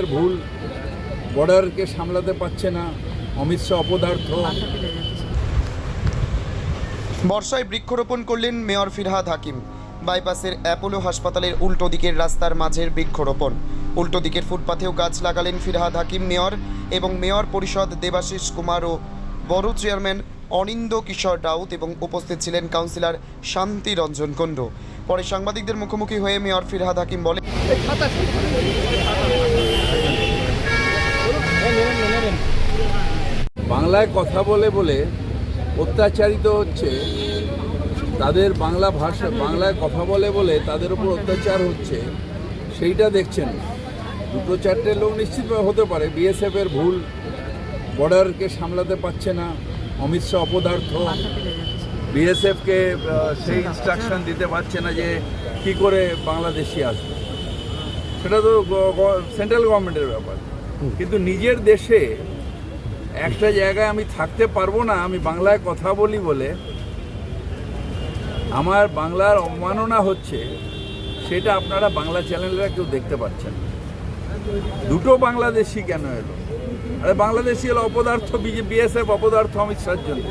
এর ভুল, বর্ডারকে সামলাতে পারছে না, অমিত শাহ অপদার্থ। বর্ষায় বৃক্ষরোপণ করলেন মেয়র ফিরহাদ হাকিম। বাইপাসের অ্যাপোলো হাসপাতালের উল্টো দিকের রাস্তার মাঝের বৃক্ষরোপণ। উল্টো দিকের ফুটপাথেও গাছ লাগালেন ফিরহাদ হাকিম মেয়র এবং মেয়র পরিষদ দেবাশিস কুমার ও বড় চেয়ারম্যান অনিন্দ কিশোর রাউত এবং উপস্থিত ছিলেন কাউন্সিলর শান্তি রঞ্জন কুণ্ডু। পরে সাংবাদিকদের মুখোমুখি হয়ে মেয়র ফিরহাদ হাকিম বলেন, বাংলায় কথা বলে বলে অত্যাচারিত হচ্ছে, তাদের বাংলা ভাষা বাংলায় কথা বলে বলে তাদের উপর অত্যাচার হচ্ছে, সেইটা দেখছেন। দুটো চারটে লোক নিশ্চিতভাবে হতে পারে বিএসএফ এর ভুল, বর্ডারকে সামলাতে পারছে না, অমিত শাহ অপদার্থ, বিএসএফকে সেই ইনস্ট্রাকশন দিতে পারছে না যে কি করে বাংলাদেশি আসবে। সেটা তো সেন্ট্রাল গভর্নমেন্টের ব্যাপার। কিন্তু নিজের দেশে একটা জায়গায় আমি থাকতে পারবো না, আমি বাংলায় কথা বলি বলে আমার বাংলার অবমাননা হচ্ছে, সেটা আপনারা বাংলা চ্যানেলরা কেউ দেখতে পাচ্ছেন। দুটো বাংলাদেশি কেন এলো? আরে বাংলাদেশি হলো অপদার্থ, বিএসএফ অপদার্থ অমিত শাহর জন্য।